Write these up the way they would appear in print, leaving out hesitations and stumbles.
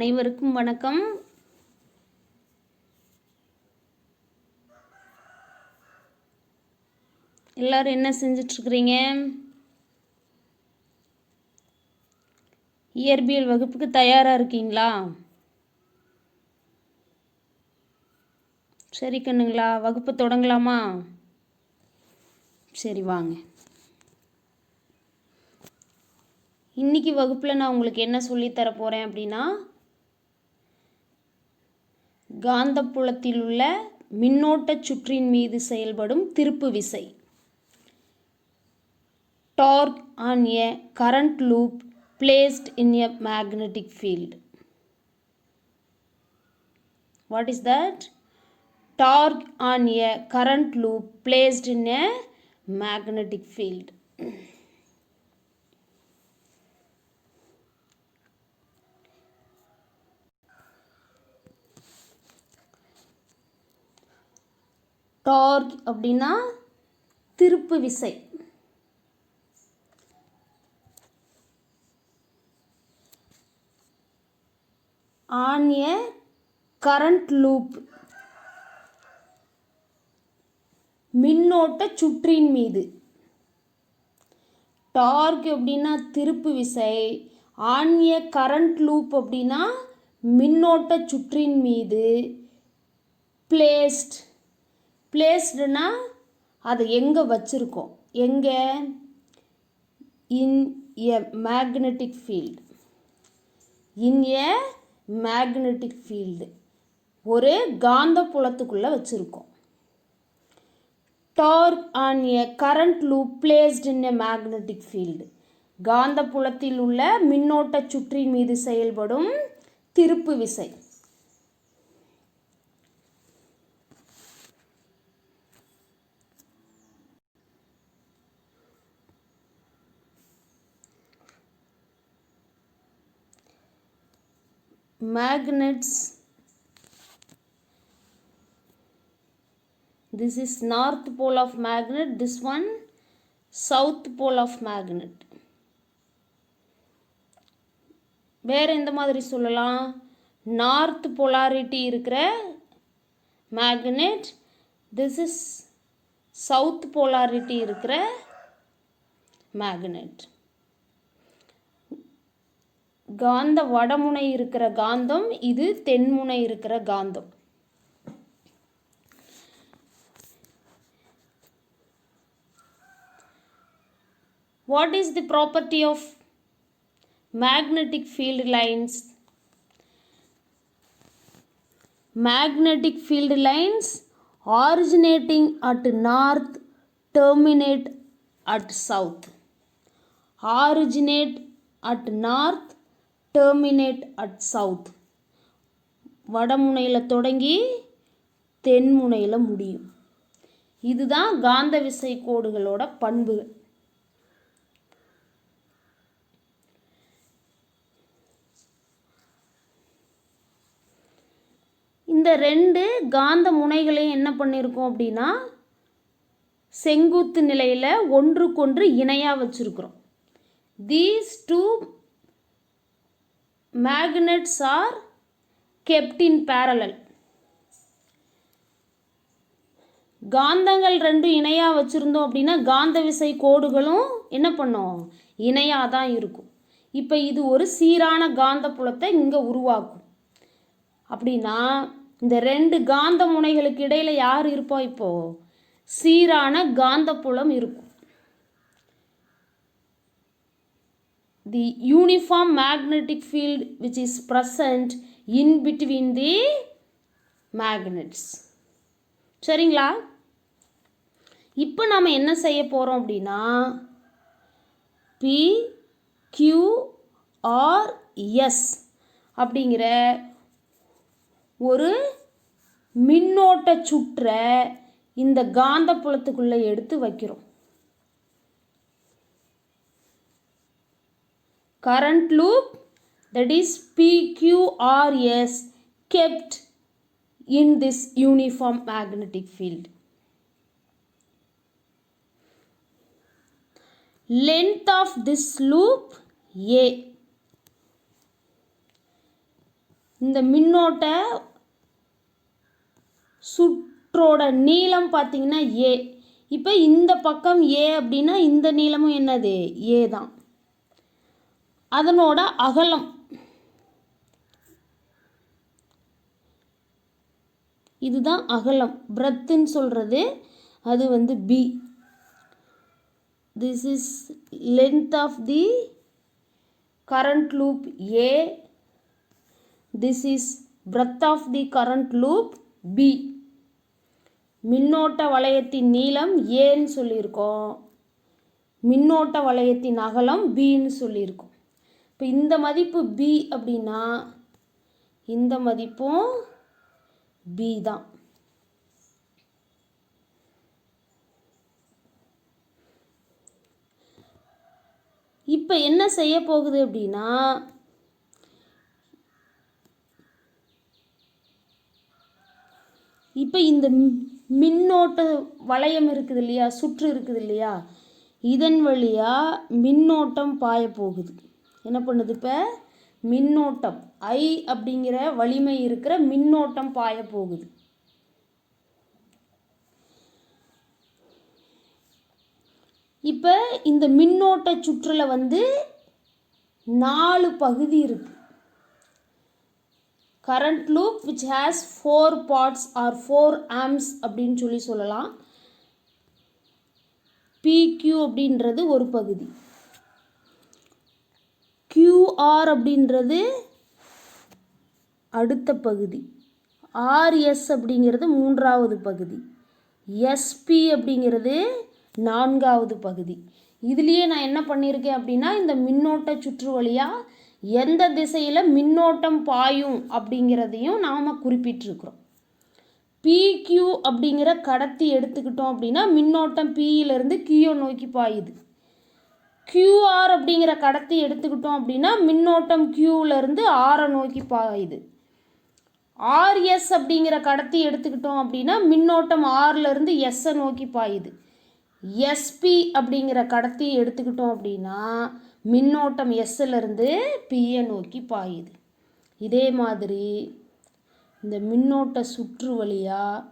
அனைவருக்கும் வணக்கம். எல்லாரும் என்ன செஞ்சிட்ருக்கிறீங்க? இயற்பியல் வகுப்புக்கு தயாராக இருக்கீங்களா? சரி கண்ணுங்களா, வகுப்பு தொடங்கலாமா? சரி வாங்க. இன்னைக்கு வகுப்பில் நான் உங்களுக்கு என்ன சொல்லித்தர போகிறேன் அப்படின்னா, காந்தப்புலத்தில் உள்ள மின்னோட்ட சுற்றின் மீது செயல்படும் திருப்பு விசை, torque on a current loop placed in a magnetic field. What is that? Torque on a current loop placed in a magnetic field. Torque அப்படின்னா திருப்பு விசை. ஆன் எ கரண்ட் லூப், மின்னோட்ட சுற்றின் மீது. டார்க் அப்படின்னா திருப்பு விசை, ஆன் எ கரண்ட் லூப் அப்படின்னா மின்னோட்ட சுற்றின் மீது. பிளேஸ்ட், பிளேஸ்டுனா அதை எங்கே வச்சுருக்கோம், எங்கே? In a magnetic field. In a magnetic field, ஒரு காந்த புலத்துக்குள்ளே வச்சுருக்கோம். Torque on a current loop placed in a magnetic field, காந்த புலத்தில் உள்ள மின்னோட்ட சுற்றின் மீது செயல்படும் திருப்பு விசை. Magnets, this is north pole of magnet, this one south pole of magnet. வேறு எந்த மாதிரி சொல்லலாம்? நார்த் polarity இருக்கிற magnet, this is south polarity இருக்கிற magnet. காந்த வடமுனை இருக்கிற காந்தம், இது தென்முனை இருக்கிற காந்தம். What is the property of magnetic field lines? Magnetic field lines originating at north terminate at south. Originate at north, terminate at south. வடமுனையில் தொடங்கி தென்முனையில் முடியும். இதுதான் காந்த விசை கோடுகளோட பண்புகள். இந்த ரெண்டு காந்த முனைகளையும் என்ன பண்ணியிருக்கோம் அப்படின்னா, செங்குத்து நிலையில் ஒன்றுக்கொன்று இணையாக வச்சுருக்கிறோம். These two magnets are kept in parallel. காந்தங்கள் ரெண்டும் இணையாக வச்சுருந்தோம் அப்படின்னா காந்த விசை கோடுகளும் என்ன பண்ணோம், இணையாக தான் இருக்கும். இப்போ இது ஒரு சீரான காந்த புலத்தை இங்கே உருவாக்கும். அப்படின்னா இந்த ரெண்டு காந்த முனைகளுக்கு இடையில் யார் இருப்பா? இப்போது சீரான காந்த புலம் இருக்கும். The uniform magnetic field which is present in between the magnets. சரிங்களா? இப்போ நாம் என்ன செய்ய போகிறோம் அப்படின்னா, P, Q, R, S அப்படிங்கிற ஒரு மின்னோட்ட சுற்றை இந்த காந்த புலத்துக்குள்ளே எடுத்து வைக்கிறோம். Current loop, that is PQRS, kept in this uniform magnetic field. Length of this loop A. இந்த மின்னோட்ட சுற்றோட நீளம் பார்த்தீங்கன்னா ஏ. இப்போ இந்த பக்கம் ஏ அப்படின்னா இந்த நீளமும் என்னது ஏ தான். அதனோட அகலம் இதுதான் அகலம், பிரெத்துன்னு சொல்கிறது. அது வந்து B. This is length of the current loop A. This is breadth of the current loop B. மின்னோட்ட வளையத்தின் நீளம் ஏன்னு சொல்லியிருக்கோம், மின்னோட்ட வளையத்தின் அகலம் பின்னு சொல்லியிருக்கோம். இப்போ இந்த மதிப்பு பி அப்படின்னா இந்த மதிப்பும் பி தான். இப்போ என்ன செய்ய போகுது அப்படின்னா இப்போ இந்த மின்னோட்ட வளையம் இருக்குது இல்லையா, சுற்று இருக்குது இல்லையா, இதன் வழியாக மின்னோட்டம் பாய போகுது. என்ன பண்ணுது? இப்போ மின்னோட்டம் ஐ அப்படிங்கிற வலிமை இருக்கிற மின்னோட்டம் பாய போகுது. இப்போ இந்த மின்னோட்ட சுற்றுல வந்து 4 பகுதி இருக்கு. Current loop which has 4 parts or 4 amps அப்படின்னு சொல்லலாம். PQ அப்படின்றது ஒரு பகுதி, QR அப்படின்றது அடுத்த பகுதி, RS அப்படிங்கிறது மூன்றாவது பகுதி, SP அப்படிங்கிறது நான்காவது பகுதி. இதுலேயே நான் என்ன பண்ணியிருக்கேன் அப்படின்னா இந்த மின்னோட்ட சுற்று வழியாக எந்த திசையில் மின்னோட்டம் பாயும் அப்படிங்கிறதையும் நாம் குறிப்பிட்டிருக்கிறோம். PQ அப்படிங்கிற கடத்தி எடுத்துக்கிட்டோம் அப்படின்னா மின்னோட்டம் Pயிலிருந்து Q நோக்கி பாயுது. QR அப்படிங்கிற கடத்தி எடுத்துக்கிட்டோம் அப்படின்னா மின்னோட்டம் Qலேருந்து R நோக்கி பாயுது. RS அப்படிங்கிற கடத்தி எடுத்துக்கிட்டோம் அப்படின்னா மின்னோட்டம் Rலேருந்து S நோக்கி பாயுது. SP அப்படிங்கிற கடத்தி எடுத்துக்கிட்டோம் அப்படின்னா மின்னோட்டம் Sலேருந்து Pயை நோக்கி பாயுது. இதே மாதிரி இந்த மின்னோட்ட சுற்று வழியாக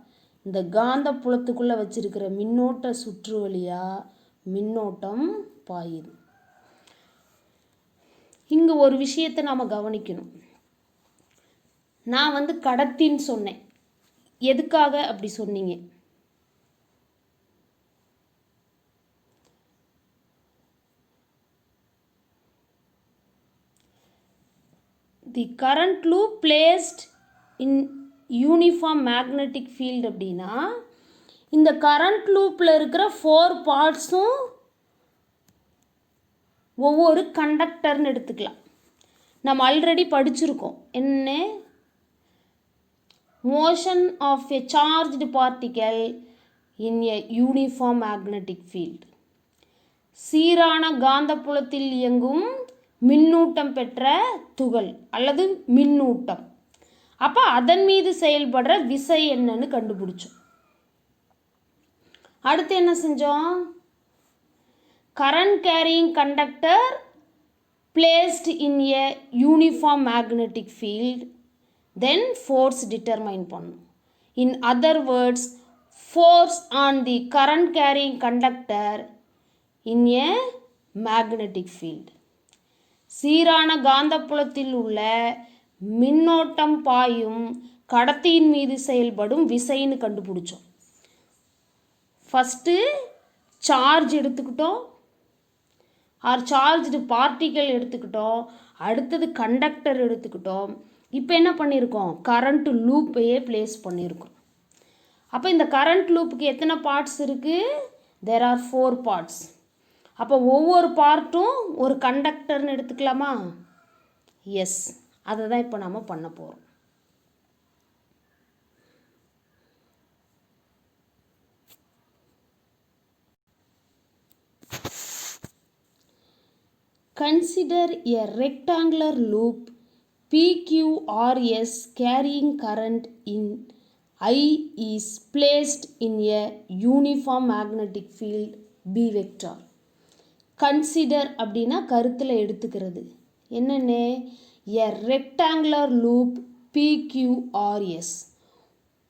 இந்த காந்த புலத்துக்குள்ளே வச்சிருக்கிற மின்னோட்ட சுற்று வழியாக மின்னோட்டம் பாயுது. இங்கே ஒரு விஷயத்தை நாம் கவனிக்கணும். நான் வந்து கடத்தின்னு சொன்னேன், எதுக்காக அப்படி சொன்னீங்க? The current loop placed in uniform magnetic field அப்படின்னா இந்த கரண்ட் லூப்பில் இருக்கிற 4 பார்ட்ஸும் ஒவ்வொரு கண்டக்டர்னு எடுத்துக்கலாம். நம்ம ஆல்ரெடி படிச்சிருக்கோம். என்ன? Motion of a charged particle in a uniform magnetic field. சீரான காந்தப்புலத்தில் இயங்கும் மின்னூட்டம் பெற்ற துகள் அல்லது மின்னூட்டம். அப்போ அதன் மீது செயல்படுற விசை என்னன்னு கண்டுபிடிச்சோம். அடுத்து என்ன செஞ்சோம்? Current carrying conductor placed in a uniform magnetic field, then force determine பண்ணோம். In other words, force on the current carrying conductor in a magnetic field. சீரான காந்தப்புலத்தில் உள்ள மின்னோட்டம் பாயும் கடத்தியின் மீது செயல்படும் விசைன்னு கண்டுபிடிச்சோம். ஃபஸ்ட்டு சார்ஜ் எடுத்துக்கிட்டோம், ஆர் சார்ஜ்டு பார்ட்டிக்கல் எடுத்துக்கிட்டோம், அடுத்தது கண்டக்டர் எடுத்துக்கிட்டோம். இப்போ என்ன பண்ணியிருக்கோம்? கரண்ட் லூப்பையே பிளேஸ் பண்ணியிருக்கோம். அப்போ இந்த கரண்ட் லூப்புக்கு எத்தனை பார்ட்ஸ் இருக்குது? There are 4 parts. அப்போ ஒவ்வொரு பார்ட்டும் ஒரு கண்டக்டர்னு எடுத்துக்கலாமா? எஸ், அதை தான் இப்போ நம்ம பண்ண போகிறோம். Consider a rectangular loop PQRS carrying current in I is placed in a uniform magnetic field B vector. Consider அப்படின்னா கருத்தில் எடுத்துக்கிறது. என்னென்ன? எ ரெக்டாங்குலர் லூப் PQRS.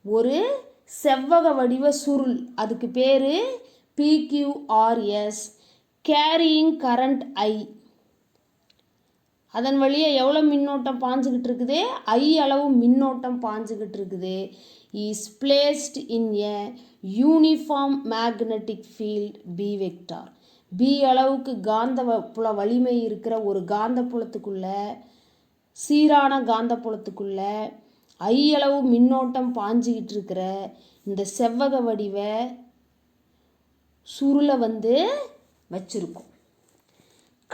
ஒரு செவ்வக வடிவ சுருள், அதுக்கு பேர் PQRS, கேரியிங் கரண்ட் I. அதன் வழியே எவ்வளோ மின்னோட்டம் பாஞ்சுக்கிட்டு இருக்குது? I அளவு மின்னோட்டம் பாஞ்சுக்கிட்டு இருக்குது. Is placed in a uniform magnetic field B vector. B அளவுக்கு காந்த புல வலிமை இருக்கிற ஒரு காந்த புலத்துக்குள்ள, சீரான காந்த புலத்துக்குள்ள I அளவு மின்னோட்டம் பாஞ்சுக்கிட்டு இருக்கிற இந்த செவ்வக வடிவ சுருளை வச்சிருக்கும்.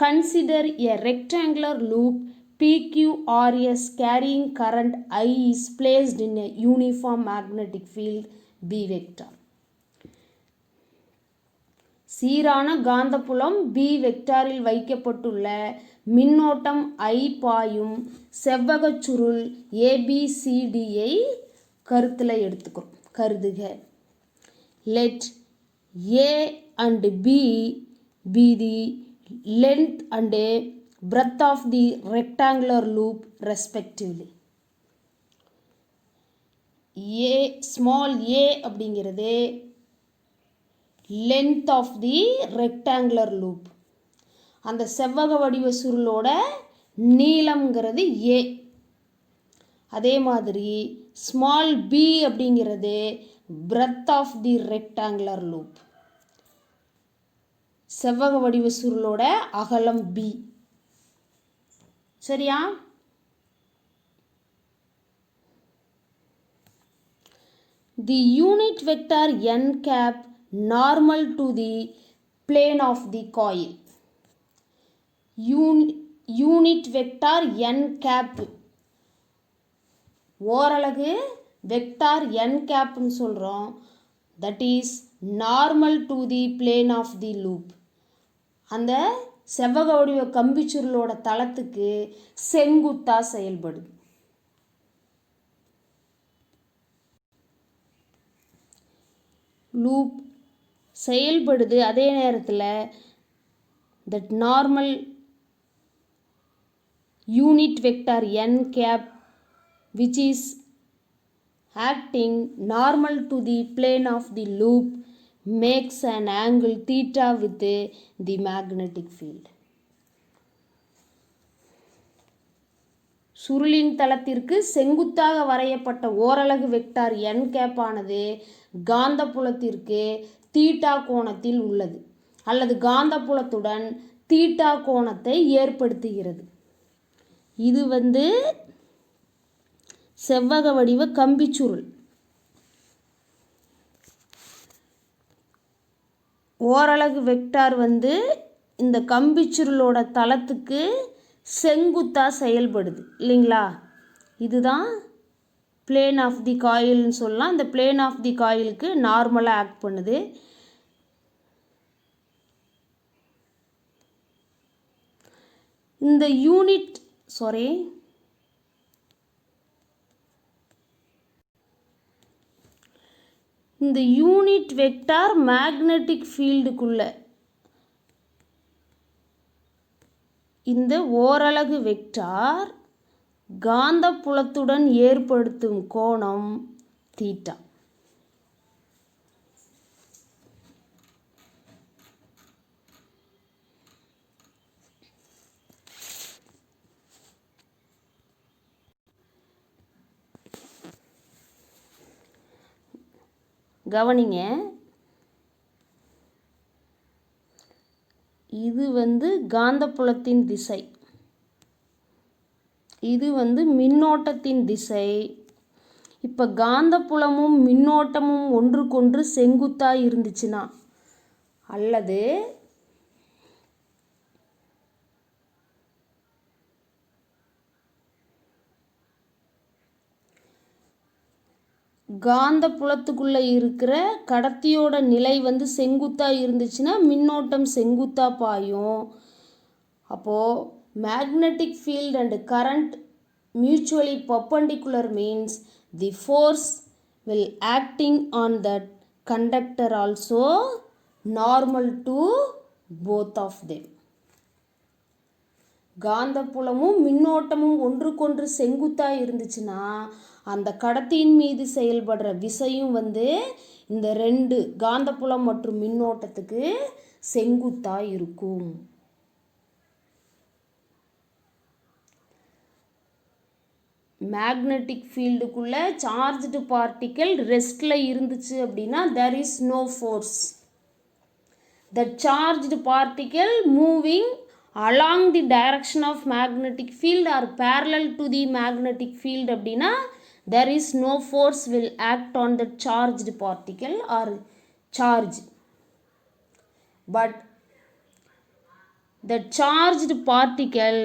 Consider a rectangular loop PQRS carrying current I is placed in a uniform magnetic field B vector. சீரான காந்தப்புலம் B வெக்டாரில் வைக்கப்பட்டுள்ள மின்னோட்டம் I பாயும் செவ்வகச் சுருள் ABCDயை கருத்தில் எடுத்துக்கிறோம். கருதுக. Let A and B be the length and breadth of the rectangular loop respectively. small a அப்படிங்கிறது length of the rectangular loop. அந்த செவ்வக வடிவ சுருளோட நீளம்ங்கிறது a. அதே மாதிரி small b அப்படிங்கிறது breadth of the rectangular loop. செவ்வக வடிவ சுருளோட அகலம் b. சரியா? The unit vector n cap normal to the plane of the coil. Unit vector n cap ஓரலகு வெக்டார் n capன்னு சொல்கிறோம். That is normal to the plane of the loop. அந்த செவ்வக வடிவ கம்பிச்சுருளோட தளத்துக்கு செங்குத்தா செயல்படுது. லூப் செயல்படுது. அதே நேரத்தில் that normal unit vector n cap which is acting normal to the plane of the loop makes an angle theta with the magnetic field. சுருளின் தளத்திற்கு செங்குத்தாக வரையப்பட்ட ஓரலகு வெக்டார் n கேப் ஆனது காந்தப்புலத்திற்கு தீட்டா கோணத்தில் உள்ளது அல்லது காந்தப்புலத்துடன் தீட்டா கோணத்தை ஏற்படுத்துகிறது. இது செவ்வக வடிவ கம்பிச்சுருள். ஓரலகு வெக்டார் இந்த கம்பிச்சுருளோட தளத்துக்கு செங்குத்தா செயல்படுது இல்லைங்களா? இதுதான் பிளேன் ஆஃப் தி காயில்னு சொல்லலாம். இந்த பிளேன் ஆஃப் தி காயிலுக்கு நார்மலாக ஆக்ட் பண்ணுது. இந்த யூனிட் வெக்டார் மேக்னெட்டிக் ஃபீல்டுக்குள்ள இந்த ஓரலகு வெக்டார் காந்தப்புலத்துடன் ஏற்படுத்தும் கோணம் தீட்டா. கவனிங்க, இது காந்தப்புலத்தின் திசை, இது மின்னோட்டத்தின் திசை. இப்போ காந்தப்புலமும் மின்னோட்டமும் ஒன்றுக்கொன்று செங்குத்தா இருந்துச்சுன்னா அல்லது காந்த புலத்துக்குள்ளே இருக்கிற கடத்தியோட நிலை செங்குத்தா இருந்துச்சுன்னா மின்னோட்டம் செங்குத்தா பாயும். அப்போது magnetic field and current mutually perpendicular means the force will acting on that conductor also normal to both of them. காந்தப்புலமும் மின்னோட்டமும் ஒன்றுக்கொன்று செங்குத்தாக இருந்துச்சுன்னா அந்த கடத்தியின் மீது செயல்படுற விசையும் வந்து இந்த ரெண்டு காந்தப்புலம் மற்றும் மின்னோட்டத்துக்கு செங்குத்தாக இருக்கும். மேக்னெட்டிக் ஃபீல்டுக்குள்ளே சார்ஜ்டு பார்ட்டிக்கல் ரெஸ்ட்டில் இருந்துச்சு அப்படின்னா there is no force. The charged particle moving along the direction of magnetic field or parallel to the magnetic field அப்படின்னா there is no force will act on the charged particle or charge. But the charged particle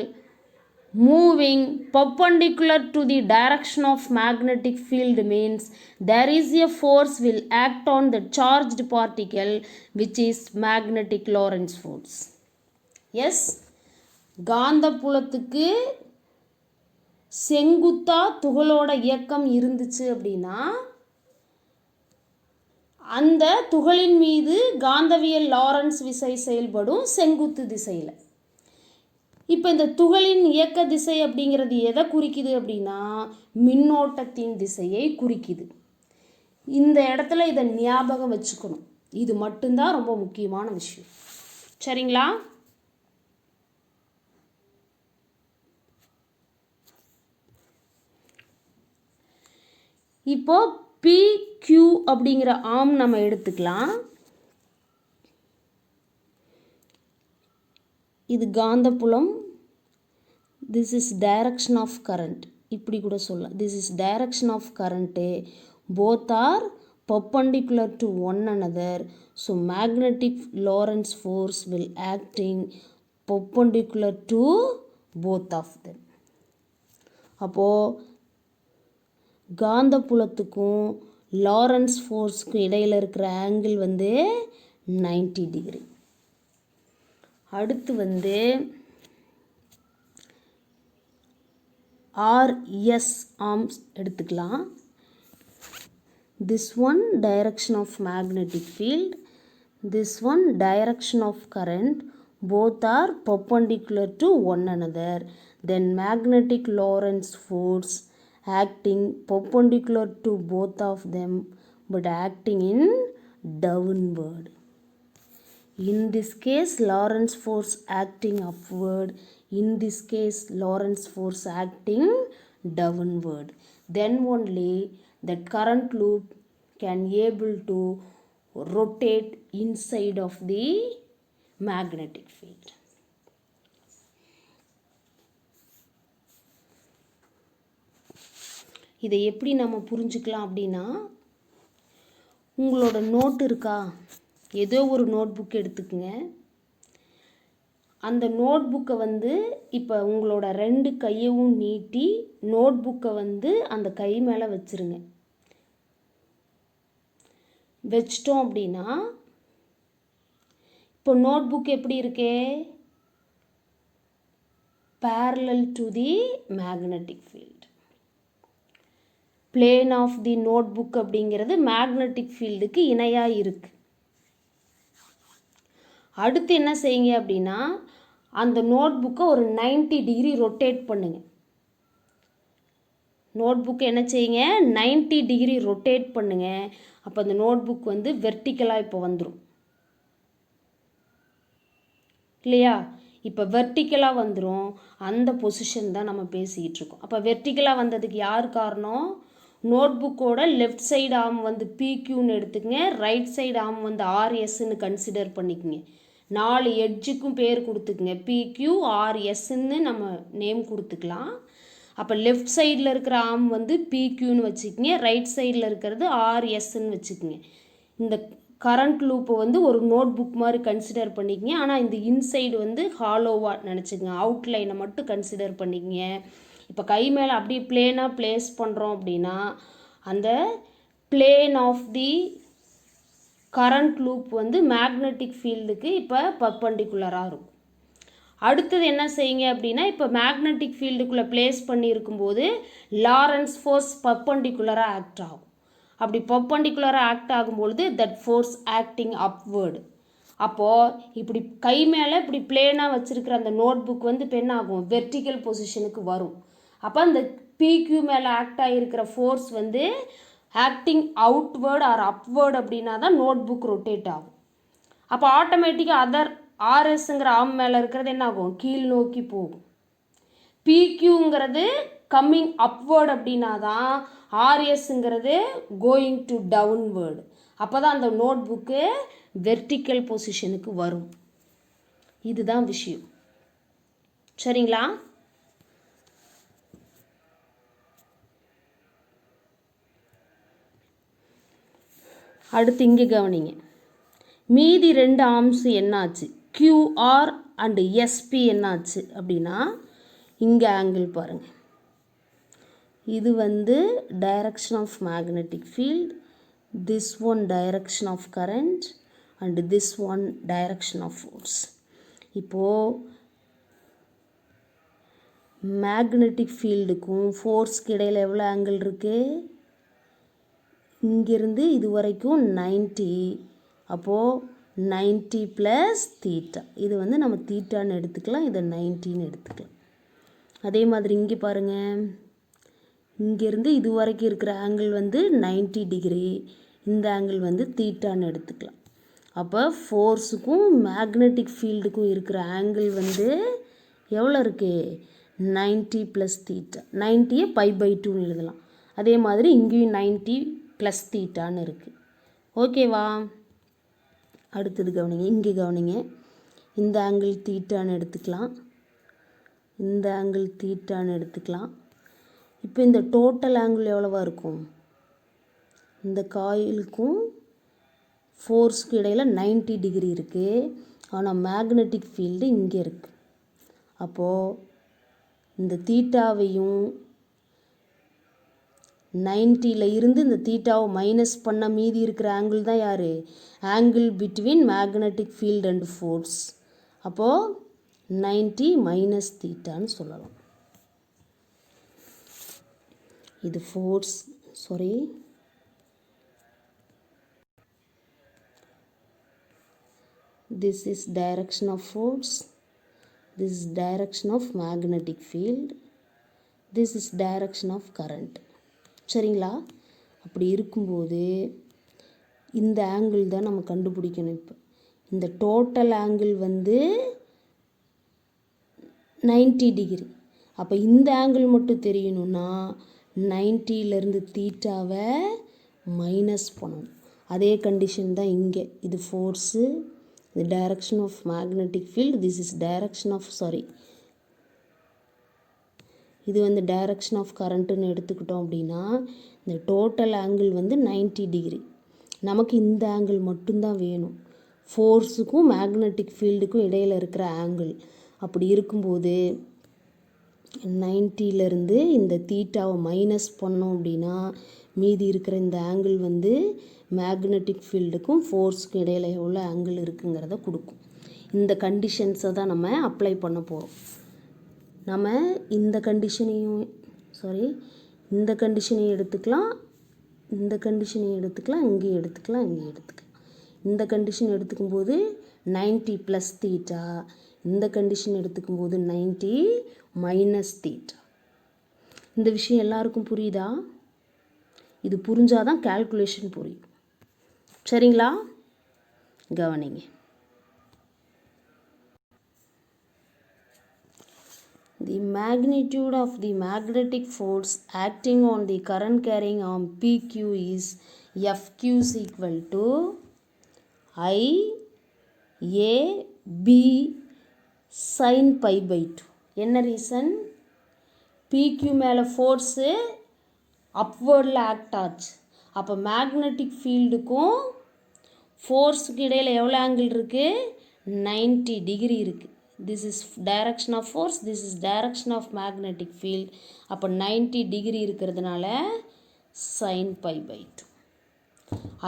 moving perpendicular to the direction of magnetic field means there is a force will act on the charged particle which is magnetic Lorentz force. Yes, காந்தப்புலத்துக்கு செங்குத்தா துகளோட இயக்கம் இருந்துச்சு அப்படின்னா அந்த துகளின் மீது காந்தவியல் Lawrence விசை செயல்படும் செங்குத்து திசையில். இப்போ இந்த துகளின் இயக்க திசை அப்படிங்கிறது எதை குறிக்குது அப்படின்னா மின்னோட்டத்தின் திசையை குறிக்குது. இந்த இடத்துல இதை ஞாபகம் வச்சுக்கணும். இது மட்டும்தான் ரொம்ப முக்கியமான விஷயம். சரிங்களா? இப்போ PQ அப்படிங்கிற ஆர்ம் நம்ம எடுத்துக்கலாம். இது காந்தப்புலம். This is direction of current. இப்படி கூட சொல்லலாம். This is direction of current. Both are perpendicular to one another. So magnetic Lorentz force will acting perpendicular to both of them. அப்போது காந்தப்புலத்துக்கும் லாரன்ஸ் ஃபோர்ஸுக்கும் இடையில் இருக்கிற ஆங்கிள் வந்து 90 டிகிரி. அடுத்து வந்து RS ஆர்ம்ஸ் எடுத்துக்கலாம். This one direction of magnetic field, this one direction of current, both are perpendicular to one another. Then magnetic Lorentz force acting perpendicular to both of them but acting in downward. In this case Lorentz force acting upward, in this case Lorentz force acting downward. Then only that current loop can able to rotate inside of the magnetic field. இதை எப்படி நம்ம புரிஞ்சுக்கலாம் அப்படின்னா உங்களோட note இருக்கா, ஏதோ ஒரு note book எடுத்துக்கங்க. அந்த நோட் புக்கை வந்து இப்போ உங்களோட ரெண்டு கையவும் நீட்டி நோட் புக்கை வந்து அந்த கை மேலே வச்சுருங்க. வச்சிட்டோம் அப்படின்னா இப்போ நோட் புக் எப்படி இருக்கே, parallel to the magnetic field. Plane of the notebook அப்படிங்கிறது மேக்னெட்டிக் ஃபீல்டுக்கு இணையாக இருக்குது. அடுத்து என்ன செய்யுங்க அப்படின்னா அந்த நோட் புக்கை ஒரு 90 டிகிரி ரொட்டேட் பண்ணுங்க. நோட் புக்கை என்ன செய்யுங்க, 90 டிகிரி ரொட்டேட் பண்ணுங்க. அப்போ அந்த நோட் புக் வந்து வெர்டிக்கலாக இப்போ வந்துடும் இல்லையா? இப்போ வெர்டிக்கலாக வந்துடும். அந்த பொசிஷன் தான் நம்ம பேசிக்கிட்டு இருக்கோம். அப்போ வெர்டிக்கலாக வந்ததுக்கு யார் காரணம்? நோட் புக்கோட லெஃப்ட் சைடு ஆர்ம் வந்து PQன்னு எடுத்துக்கங்க, ரைட் சைடு ஆர்ம் வந்து RSன்னு கன்சிடர் பண்ணிக்கங்க. 4 எட்ஜுக்கும் பேர் கொடுத்துக்குங்க. PQ RSன்னு நம்ம நேம் கொடுத்துக்கலாம். அப்போ லெஃப்ட் சைடில் இருக்கிற ஆர்ம் வந்து PQன்னு வச்சுக்கோங்க, ரைட் சைடில் இருக்கிறது RSன்னு வச்சுக்கோங்க. இந்த கரண்ட் லூப்பை வந்து ஒரு நோட் புக் மாதிரி கன்சிடர் பண்ணிக்கங்க. ஆனால் இந்த இன்சைடு வந்து ஹாலோவாக நினச்சிக்கங்க, அவுட்லைனை மட்டும் கன்சிடர் பண்ணிக்கங்க. இப்போ கை மேலே அப்படியே பிளேனாக ப்ளேஸ் பண்ணுறோம் அப்படின்னா அந்த plane of the current loop வந்து மேக்னெட்டிக் ஃபீல்டுக்கு இப்போ பர்பண்டிகுலராக இருக்கும். அடுத்தது என்ன செய்யுங்க அப்படின்னா இப்போ மேக்னெட்டிக் ஃபீல்டுக்குள்ளே ப்ளேஸ் பண்ணியிருக்கும்போது லாரன்ஸ் ஃபோர்ஸ் பர்பண்டிகுலராக ஆக்ட் ஆகும். அப்படி பர்பண்டிகுலராக ஆக்ட் ஆகும்பொழுது தட் ஃபோர்ஸ் ஆக்டிங் அப்வேர்டு. அப்போது இப்படி கை மேலே இப்படி பிளேனாக வச்சுருக்கிற அந்த நோட் புக் வந்து இப்போ என்ன ஆகும், வெர்டிக்கல் பொசிஷனுக்கு வரும். அப்போ அந்த பிக்யூ மேலே ஆக்ட் ஆகிருக்கிற ஃபோர்ஸ் வந்து ஆக்டிங் அவுட்வேர்டு ஆர் அப்வேர்டு அப்படின்னா தான் நோட் புக் ரொட்டேட் ஆகும். அப்போ ஆட்டோமேட்டிக்காக அதர் ஆர்எஸ்ங்கிற ஆம் மேலே இருக்கிறது என்ன ஆகும், கீழ் நோக்கி போகும். பிக்யூங்கிறது கம்மிங் அப்வேர்டு அப்படின்னா தான் ஆர்எஸ்ங்கிறது கோயிங் டு டவுன்வேர்டு. அப்போ தான் அந்த நோட் புக்கு வெர்டிக்கல் பொசிஷனுக்கு வரும். இதுதான் விஷயம். சரிங்களா? அடுத்து இங்கே கவனிங்க. மீதி 2 ஆர்ம்ஸ் என்னாச்சு, கியூஆர் அண்டு எஸ்பி என்னாச்சு அப்படின்னா, இங்கே ஆங்கிள் பாருங்கள். இது வந்து direction of magnetic field, this one direction of current and this one direction of force. இப்போது மேக்னெட்டிக் ஃபீல்டுக்கும் ஃபோர்ஸ்க்கு இடையில் எவ்வளோ ஆங்கிள் இருக்குது, இங்கிருந்து இது வரைக்கும் 90. அப்போது 90 + தீட்டா. இது வந்து நம்ம தீட்டான்னு எடுத்துக்கலாம், இதை 90ன்னு எடுத்துக்கலாம். அதே மாதிரி இங்கே பாருங்கள், இங்கேருந்து இது வரைக்கும் இருக்கிற ஆங்கிள் வந்து 90 டிகிரி, இந்த ஆங்கிள் வந்து தீட்டான்னு எடுத்துக்கலாம். அப்போ ஃபோர்ஸுக்கும் மேக்னெட்டிக் ஃபீல்டுக்கும் இருக்கிற ஆங்கிள் வந்து எவ்வளோ இருக்குது, 90 + தீட்டா. 90யை π/2ன்னு எழுதலாம். அதே மாதிரி இங்கேயும் 90 + தீட்டான்னு இருக்குது. ஓகேவா? அடுத்தது கவனிங்க, இங்கே கவனிங்க. இந்த ஆங்கிள் தீட்டான்னு எடுத்துக்கலாம், இந்த ஆங்கிள் தீட்டான்னு எடுத்துக்கலாம். இப்போ இந்த டோட்டல் ஆங்கிள் எவ்வளவா இருக்கும், இந்த காயிலுக்கும் ஃபோர்ஸுக்கு இடையில் 90 டிகிரி இருக்குது. ஆனால் மேக்னெட்டிக் ஃபீல்டு இங்கே இருக்குது. அப்போது இந்த தீட்டாவையும் 90ல் இருந்து இந்த தீட்டாவை மைனஸ் பண்ண மீதி இருக்கிற ஆங்கிள் தான் யார், angle between magnetic field and force. அப்போது 90 - தீட்டான்னு சொல்லலாம். இது force, sorry, this is direction of force, this is direction of magnetic field, this is direction of current. சரிங்களா? அப்படி இருக்கும்போது இந்த ஆங்கிள் தான் நம்ம கண்டுபிடிக்கணும். இப்போ இந்த டோட்டல் ஆங்கிள் வந்து 90 டிகிரி. அப்போ இந்த ஆங்கிள் மட்டும் தெரியணும்னா 90லேருந்து தீட்டாவை மைனஸ் பண்ணணும். அதே கண்டிஷன் தான் இங்கே. இது ஃபோர்ஸு, இது direction of magnetic field, this is direction of, sorry, இது வந்து டைரக்ஷன் ஆஃப் கரண்ட்டுன்னு எடுத்துக்கிட்டோம் அப்படின்னா இந்த டோட்டல் ஆங்கிள் வந்து 90 டிகிரி. நமக்கு இந்த ஆங்கிள் மட்டும்தான் வேணும், ஃபோர்ஸுக்கும் மேக்னெட்டிக் ஃபீல்டுக்கும் இடையில் இருக்கிற ஆங்கிள். அப்படி இருக்கும்போது 90லேருந்து இந்த தீட்டாவை மைனஸ் பண்ணோம் அப்படின்னா மீதி இருக்கிற இந்த ஆங்கிள் வந்து மேக்னெட்டிக் ஃபீல்டுக்கும் ஃபோர்ஸுக்கும் இடையில் எவ்வளோ ஆங்கிள் இருக்குங்கிறத கொடுக்கும். இந்த கண்டிஷன்ஸை தான் நம்ம அப்ளை பண்ண போகிறோம். நம்ம இந்த கண்டிஷனையும், சாரி, இந்த கண்டிஷனையும் எடுத்துக்கலாம், இந்த கண்டிஷனையும் எடுத்துக்கலாம், இங்கேயும் எடுத்துக்கலாம், இங்கேயும் எடுத்துக்கலாம். இந்த கண்டிஷன் எடுத்துக்கும்போது 90 + தீட்டா, இந்த கண்டிஷன் எடுத்துக்கும்போது 90 - தீட்டா. இந்த விஷயம் எல்லாருக்கும் புரியுதா? இது புரிஞ்சாதான் கால்குலேஷன் புரியும். சரிங்களா? கவனிங்க. The magnitude of the magnetic force acting on the current carrying arm PQ is FQ is equal to I A B sin π/2. என்ன ரீசன்? PQ மேலே ஃபோர்ஸு அப்வேர்டில் ஆக்ட் ஆச்சு. அப்போ மேக்னெட்டிக் ஃபீல்டுக்கும் ஃபோர்ஸுக்கு இடையில் எவ்வளோ ஆங்கிள் இருக்குது, 90 டிகிரி இருக்குது. This is direction of force, this is direction of magnetic field. அப்போ 90 degree இருக்கிறதுனால sin π/2.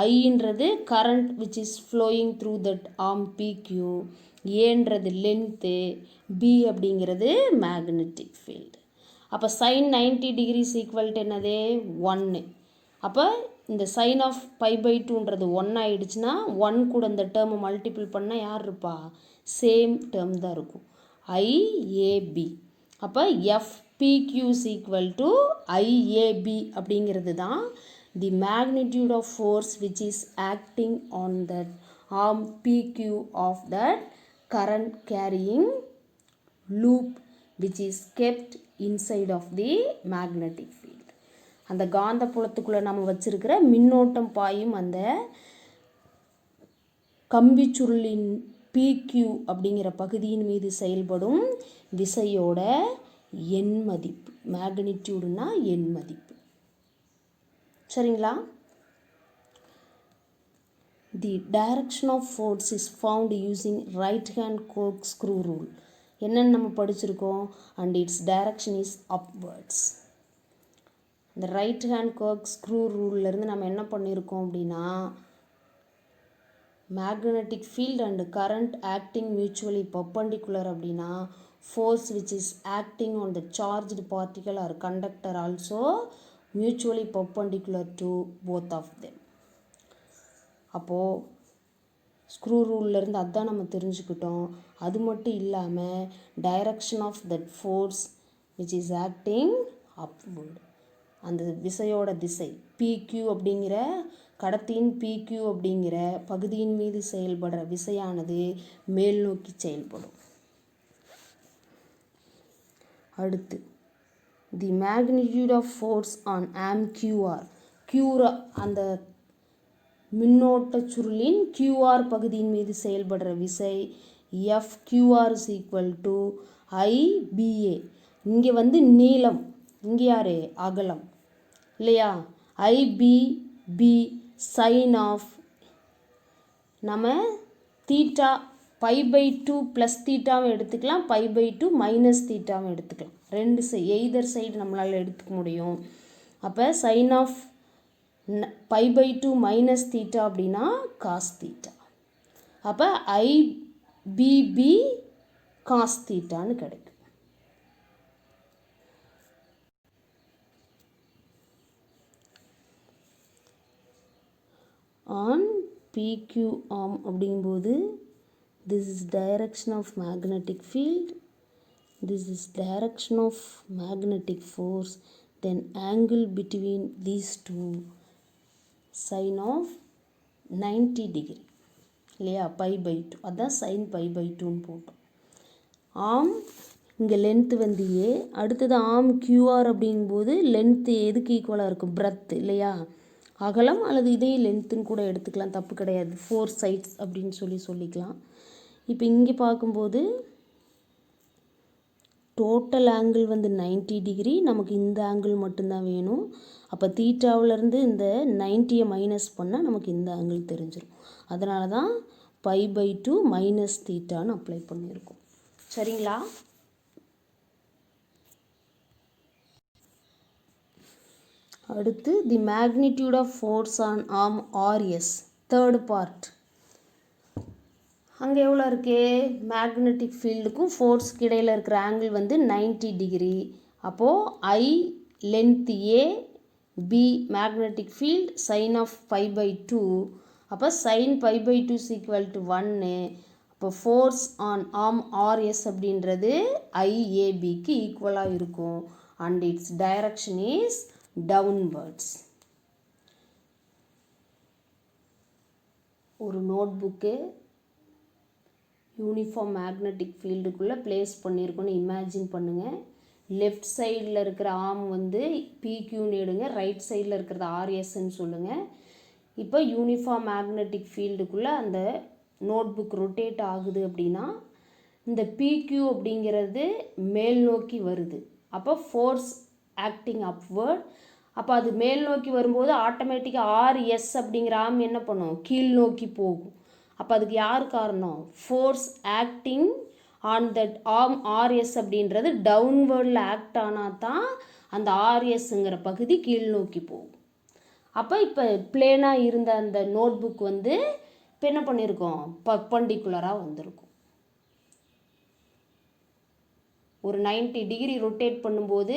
ஐன்றது current which is flowing through that arm PQ, ஏன்றது லென்த்து, B அப்படிங்கிறது மேக்னெட்டிக் ஃபீல்டு. அப்போ sin 90 டிகிரி ஈக்குவல் டு என்னது, 1. அப்போ இந்த சைன் ஆஃப் π/2ன்றது 1 ஆயிடுச்சுன்னா 1 கூட இந்த டேர்மை மல்டிபிள் பண்ணால் யார் இருப்பா? சேம் டேர்ம் தான் இருக்கும். IAB. அப்போ FPQ is equal to IAB அப்படிங்கிறது தான் the magnitude of force which is acting on that arm PQ of that current carrying loop which is kept inside of the magnetic field. அந்த காந்த புலத்துக்குள்ளே நம்ம வச்சிருக்கிற மின்னோட்டம் பாயும் அந்த கம்பி சுருளின் PQ அப்படிங்கிற பகுதியின் மீது செயல்படும் விசையோட எண் மதிப்பு. மேக்னிடியூடுனா எண் மதிப்பு. சரிங்களா? The direction of force is found using right hand corkscrew rule. என்னன்னு நம்ம படிச்சிருக்கோம்? And its direction is upwards. இந்த ரைட் ஹேண்ட் corkscrew ரூல்லேருந்து நம்ம என்ன பண்ணியிருக்கோம் அப்படின்னா, magnetic field and current acting mutually perpendicular அப்படின்னா force which is acting on the charged particle or conductor also mutually perpendicular to both of them. அப்போது screw ரூல்லேருந்து அதுதான் நம்ம தெரிஞ்சுக்கிட்டோம். அது மட்டும் இல்லாமல் direction of that force which is acting upward, அந்த விசையோட திசை PQ அப்படிங்கிற கடத்தியின் PQ அப்படிங்கிற பகுதியின் மீது செயல்படுற விசையானது மேல் நோக்கி செயல்படும். அடுத்து the magnitude of force on arm QR அந்த மின்னோட்ட சுருளின் QR பகுதியின் மீது செயல்படுற விசை FQR is equal to IBA. இங்கே வந்து நீளம், இங்கே யார்? அகலம் இல்லையா? IBB சைன் ஆஃப் நம்ம தீட்டா π/2 ப்ளஸ் தீட்டாவும் எடுத்துக்கலாம், π/2 மைனஸ் தீட்டாவும் எடுத்துக்கலாம். ரெண்டு எய்தர் சைடு நம்மளால் எடுத்துக்க முடியும். அப்போ சைன் ஆஃப் π/2 மைனஸ் தீட்டா அப்படின்னா காஸ் தீட்டா. அப்போ IBB காஸ் தீட்டான்னு கிடைக்கும். ஆன் PQ arm அப்படிங்கும்போது this is direction of magnetic field, this is direction of magnetic force, then angle between these two sin of 90 degree இல்லையா? π/2 அதான் sin π/2ன்னு போட்டோம். ஆம் இங்கே length வந்து A, அடுத்தது ஆம் QR அப்படிங்கும்போது லென்த்து எதுக்கு ஈக்குவலாக இருக்கும்? பிரெத் இல்லையா? அகலம் அல்லது இதே லென்த்துன்னு கூட எடுத்துக்கலாம், தப்பு கிடையாது. 4 சைட்ஸ் அப்படின்னு சொல்லிக்கலாம். இப்போ இங்கே பார்க்கும்போது டோட்டல் ஆங்கிள் வந்து 90 டிகிரி, நமக்கு இந்த ஆங்கிள் மட்டும்தான் வேணும். அப்போ தீட்டாவிலேருந்து இந்த 90யை மைனஸ் பண்ணால் நமக்கு இந்த ஆங்கிள் தெரிஞ்சிடும். அதனால தான் π/2 மைனஸ் தீட்டான்னு அப்ளை பண்ணியிருக்கோம். சரிங்களா? அடுத்து the magnitude of force on arm RS third part. அங்கே எவ்வளோ இருக்கு? மேக்னெட்டிக் ஃபீல்டுக்கும் ஃபோர்ஸுக்கு இடையில் இருக்கிற ஆங்கிள் வந்து 90 டிகிரி. அப்போது I length A, B magnetic field, sine of π/2. அப்போ சைன் π/2 is equal to 1. அப்போ ஃபோர்ஸ் ஆன் ஆர்ம் RS அப்படின்றது IABக்கு ஈக்குவலாக இருக்கும். And it's direction is downwards. ஒரு நோட்புக்கு யூனிஃபார்ம் மேக்னெட்டிக் ஃபீல்டுக்குள்ளே ப்ளேஸ் பண்ணியிருக்கோன்னு இமேஜின் பண்ணுங்கள். லெஃப்ட் சைடில் இருக்கிற ஆர்ம் வந்து PQன்னு எடுங்க, ரைட் சைடில் இருக்கிறது RSன்னு சொல்லுங்கள். இப்போ யூனிஃபார்ம் மேக்னெட்டிக் ஃபீல்டுக்குள்ளே அந்த நோட்புக் ரொட்டேட் ஆகுது அப்படின்னா இந்த PQ அப்படிங்கிறது மேல் நோக்கி வருது. அப்போ ஃபோர்ஸ் ஆக்டிங் அப்வர்ட். அப்போ அது மேல் நோக்கி வரும்போது ஆட்டோமேட்டிக்காக RS அப்படிங்கிற ஆர்ம் என்ன பண்ணும்? கீழ் நோக்கி போகும். அப்போ அதுக்கு யார் காரணம்? Force acting on that arm RS அப்படின்றது டவுன்வேர்டில் ஆக்ட் ஆனால் தான் அந்த RSங்கிற பகுதி கீழ் நோக்கி போகும். அப்போ இப்போ பிளேனாக இருந்த அந்த நோட்புக் வந்து இப்போ என்ன பண்ணியிருக்கோம்? பர்பண்டிகுலராக வந்திருக்கும். ஒரு 90 டிகிரி ரொட்டேட் பண்ணும்போது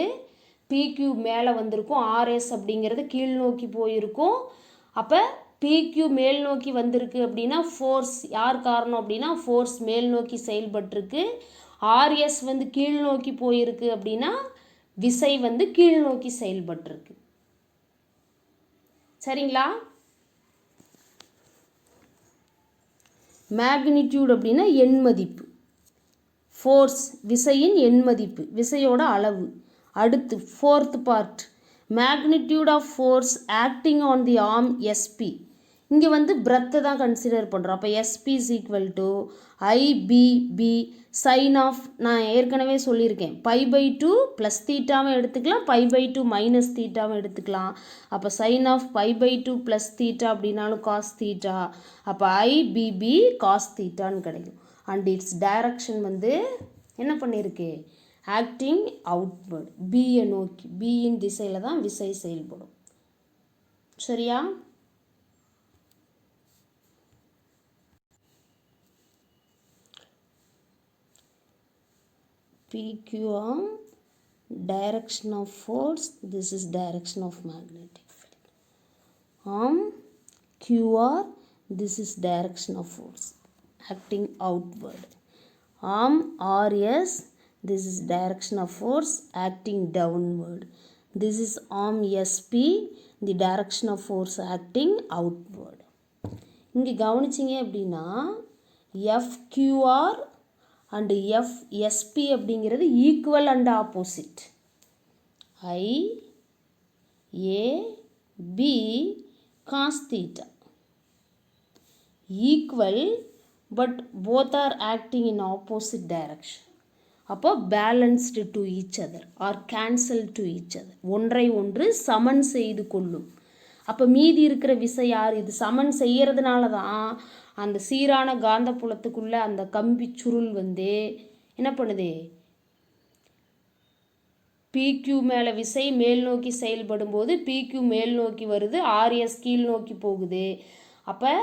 பிக்யூ மேலே வந்திருக்கும், ஆர்எஸ் அப்படிங்கிறது கீழ் நோக்கி போயிருக்கும். அப்போ பிக்யூ மேல் நோக்கி வந்திருக்கு அப்படின்னா ஃபோர்ஸ் யார் காரணம் அப்படின்னா ஃபோர்ஸ் மேல் நோக்கி செயல்பட்டிருக்கு. ஆர்எஸ் வந்து கீழ் நோக்கி போயிருக்கு அப்படின்னா விசை வந்து கீழ் நோக்கி செயல்பட்டிருக்கு. சரிங்களா? மேக்னிடியூட் அப்படின்னா எண் மதிப்பு, ஃபோர்ஸ் விசையின் எண் மதிப்பு, விசையோட அளவு. அடுத்து fourth part, magnitude of force acting on the arm SP. இங்கே வந்து பிரெத்தை தான் கன்சிடர் பண்ணுறோம். அப்போ SP is equal to IBB sine of, நான் ஏற்கனவே சொல்லியிருக்கேன், π/2 ப்ளஸ் தீட்டாவும் எடுத்துக்கலாம், π/2 மைனஸ் தீட்டாவும் எடுத்துக்கலாம். அப்போ சைன் ஆஃப் π/2 ப்ளஸ் தீட்டா அப்படின்னாலும் காஸ் தீட்டா. அப்போ ஐபிபி காஸ் தீட்டான்னு கிடைக்கும். அண்ட் இட்ஸ் டைரக்ஷன் வந்து என்ன பண்ணியிருக்கு, ஆக்டிங் அவுட்வர்ட், பியை நோக்கி, பியின் திசையில் தான் விசை செயல்படும். சரியா? PQ arm, direction of force, this is direction of magnetic field. Arm QR, this is direction of force acting outward. Arm RS, this is direction of force acting downward. This is arm SP, the direction of force acting outward. இங்கே கவனிச்சிங்க அப்படின்னா FQR and FSP அப்படிங்கிறது equal and opposite. IAB cos theta equal but both are acting in opposite direction. அப்போ balanced to each other or cancel to each other, ஒன்றை ஒன்று சமன் செய்து கொள்ளும். அப்போ மீதி இருக்கிற விசை யார், இது சமன் செய்கிறதுனால தான் அந்த சீரான காந்தப்புலத்துக்குள்ளே அந்த கம்பி சுருள் வந்து என்ன பண்ணுது, பிக்யூ மேலே விசை மேல் நோக்கி செயல்படும் போது பிக்யூ மேல் நோக்கி வருது, ஆர்எஸ் கீழ் நோக்கி போகுது. அப்போ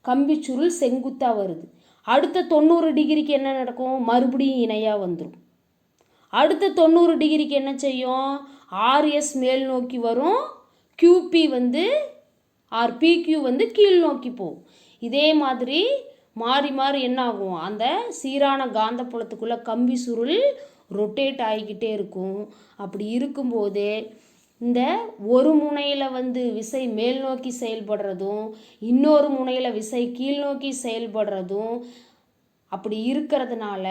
கம்பி சுருள் செங்குத்தாக வருது. அடுத்த 90 டிகிரிக்கு என்ன நடக்கும், மறுபடியும் இணையாக வந்துடும். அடுத்த 90 டிகிரிக்கு என்ன செய்யும், ஆர்எஸ் மேல் நோக்கி வரும், கியூபி வந்து பிக்யூ வந்து கீழ் நோக்கி போகும். இதே மாதிரி மாறி மாறி என்ன ஆகும், அந்த சீரான காந்தப்புலத்துக்குள்ளே கம்பி சுருள் ரொட்டேட் ஆகிக்கிட்டே இருக்கும். அப்படி இருக்கும்போதே இந்த ஒரு முனையில் வந்து விசை மேல் நோக்கி செயல்படுறதும் இன்னொரு முனையில் விசை கீழ் நோக்கி செயல்படுறதும் அப்படி இருக்கிறதுனால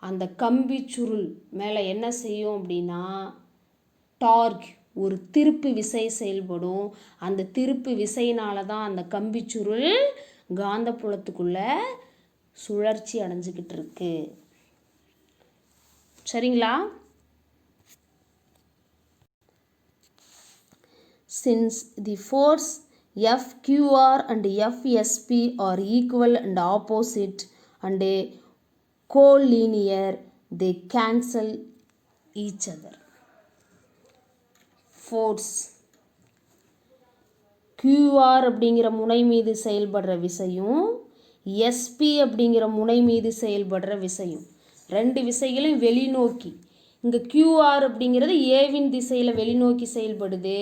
அந்த கம்பி சுருள் மேலே என்ன செய்யும் அப்படின்னா டார்க், ஒரு திருப்பு விசை செயல்படும். அந்த திருப்பு விசையினால தான் அந்த கம்பி சுருள் காந்தப்புலத்துக்குள்ள சுழற்சி அடைஞ்சிக்கிட்டு இருக்கு. சரிங்களா? Since the force FQR and FSP are equal and opposite and collinear, they cancel each other. Force QR அப்படிங்கிற முனை மீது செயல்படுற விசையும் SP அப்படிங்கிற முனை மீது செயல்படுற விசையும், ரெண்டு விசைகளும் வெளிநோக்கி. இங்கே QR அப்படிங்கிறது ஏவின் திசையில் வெளிநோக்கி செயல்படுது,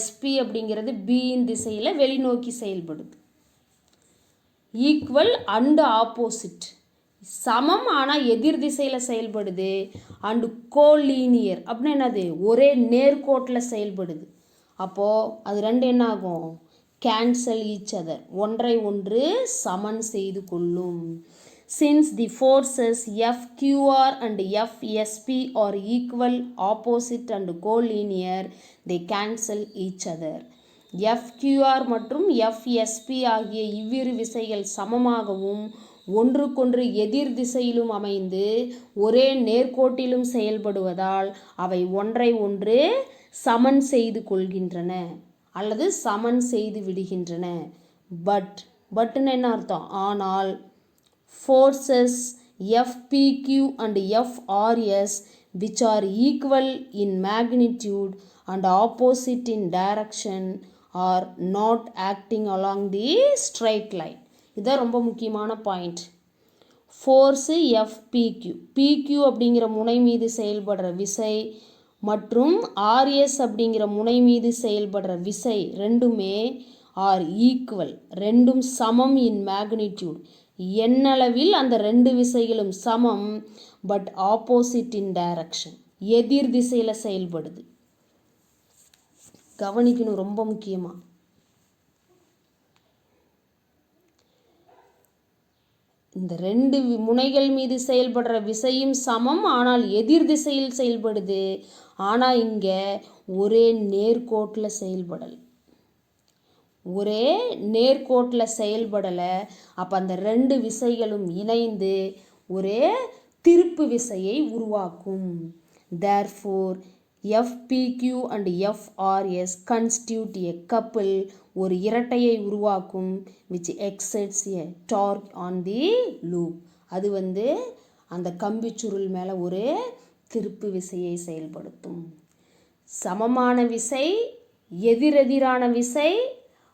SP அப்படிங்கிறது பியின் திசையில் வெளிநோக்கி செயல்படுது. ஈக்குவல் அண்டு ஆப்போசிட், சமம் ஆனால் எதிர் திசையில் செயல்படுது. அண்டு கோலீனியர் அப்படின்னா என்னது, ஒரே நேர்கோட்டில் செயல்படுது. அப்போது அது ரெண்டு என்ன ஆகும், கேன்சல் ஈச் அதர், ஒன்றை ஒன்று சமன் செய்து கொள்ளும். Since the forces FQR and FSP are equal, opposite and collinear, they cancel each other. FQR மற்றும் FSP ஆகிய இவ்விரு விசைகள் சமமாகவும் ஒன்றுக்கொன்று எதிர் திசையிலும் அமைந்து ஒரே நேர்கோட்டிலும் செயல்படுவதால் அவை ஒன்றை ஒன்று சமன் செய்து கொள்கின்றன அல்லது சமன் செய்து விடுகின்றன. பட்னு என்ன அர்த்தம், ஆனால் forces FPQ and FRS, which are equal in magnitude and opposite in direction, are not acting along the straight line. இதுதான் ரொம்ப முக்கியமான பாயிண்ட். ஃபோர்ஸு FPQ, PQ அப்படிங்கிற முனை மீது செயல்படுற விசை மற்றும் ஆர்எஸ் அப்படிங்கிற முனை மீது செயல்படுற விசை ரெண்டுமே ஆர் ஈக்குவல், ரெண்டும் சமம் இன் மேக்னிடியூட், எண்ணளவில் அந்த ரெண்டு விசைகளும் சமம், பட் ஆப்போசிட் இன் டைரக்ஷன், எதிர் திசையில் செயல்படுது. கவனிக்கணும், ரொம்ப முக்கியமாக. இந்த ரெண்டு முனைகள் மீது செயல்படுற விசையும் சமம், ஆனால் எதிர் திசையில் செயல்படுது. ஆனால் இங்கே ஒரே நேர்கோட்டில் செயல்படலை, ஒரே நேர்கோட்டில் செயல்படலை. அப்போ அந்த ரெண்டு விசைகளும் இணைந்து ஒரே திருப்பு விசையை உருவாக்கும். Therefore FPQ and FRS constitute a couple, ஒரு இரட்டையை உருவாக்கும், which exerts a torque on the loop. அது அந்த கம்பி சுருள் மேலே ஒரு திருப்பு விசையை செயல்படுத்தும். சமமான விசை, எதிரெதிரான விசை,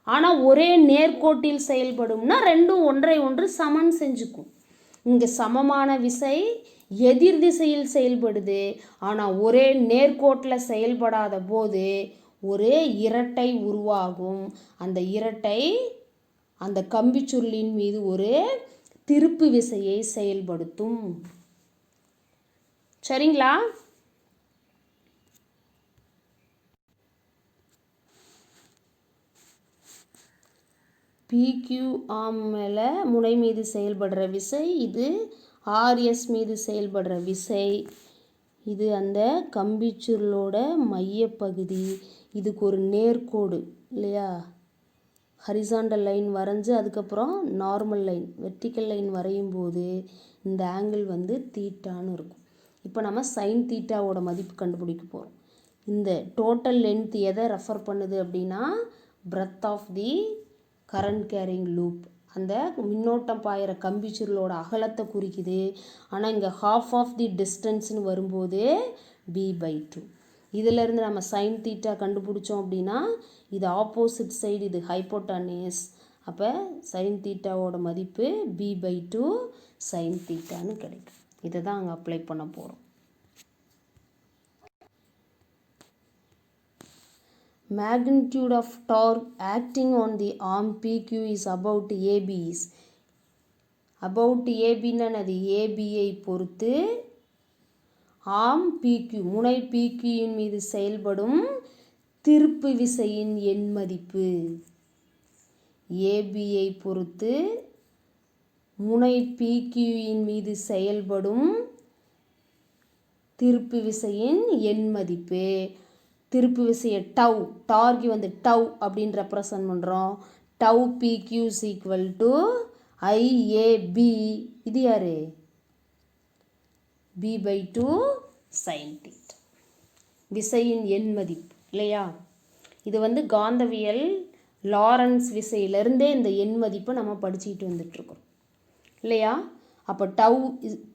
ஆனால் ஒரே நேர்கோட்டில் செயல்படும்னா ரெண்டும் ஒன்றை ஒன்று சமன் செஞ்சுக்கும். இங்கே சமமான விசை எதிர் திசையில் செயல்படுது, ஆனால் ஒரே நேர்கோட்டில் செயல்படாத போது ஒரே இரட்டை உருவாகும். அந்த இரட்டை அந்த கம்பிச்சுருளின் மீது ஒரு திருப்பு விசையை செயல்படுத்தும். சரிங்களா? PQ ஆர்ம் மேலே முனை மீது செயல்படுற விசை, இது RS மீது செயல்படுற விசை, இது அந்த கம்பிச்சுருளோட மையப்பகுதி. இதுக்கு ஒரு நேர்கோடு இல்லையா, ஹரிசாண்டல் லைன் வரைஞ்சி அதுக்கப்புறம் நார்மல் லைன், வெர்டிக்கல் லைன் வரையும் போது இந்த ஆங்கிள் தீட்டான்னு இருக்கும். இப்போ நம்ம சைன் தீட்டாவோட மதிப்பு கண்டுபிடிக்க போகிறோம். இந்த டோட்டல் லென்த் எதை ரெஃபர் பண்ணுது அப்படின்னா breadth of the current carrying loop, அந்த மின்னோட்டம் பாயிற கம்பிச்சுருளோட அகலத்தை குறிக்குது. ஆனால் இங்கே ஹாஃப் ஆஃப் தி டிஸ்டன்ஸ்னு வரும்போது B/2. இதிலேருந்து நம்ம சைன் தீட்டா கண்டுபிடிச்சோம் அப்படின்னா இது ஆப்போசிட் சைடு, இது ஹைப்போட்டனஸ். அப்போ சைன் தீட்டாவோட மதிப்பு B/2 சைன் தீட்டான்னு கிடைக்கும். இதை தான் அங்கே அப்ளை பண்ண போகிறோம். Magnitude of torque acting on the arm PQ is about AB is about AB அது ABயை பொறுத்து ஆர்ம் PQ முனை PQ இன் மீது செயல்படும் திருப்பு விசையின் எண் மதிப்பு. ABயை பொறுத்து முனை PQ இன் மீது செயல்படும் திருப்பு விசையின் எண் மதிப்பு. திருப்பு விசையை டவ், டார்கி டவ் அப்படின்னு ரெப்ரசன்ட் பண்ணுறோம். டவ் PQ is equal to IAB. இது யாரு? B/2 சைன் தீட்டா, விசையின் எண் மதிப்பு இல்லையா. இது காந்தவியல் லாரன்ஸ் விசையிலிருந்தே இந்த எண் மதிப்பை நம்ம படிச்சுக்கிட்டு வந்துட்டுருக்கோம் இல்லையா. அப்போ tau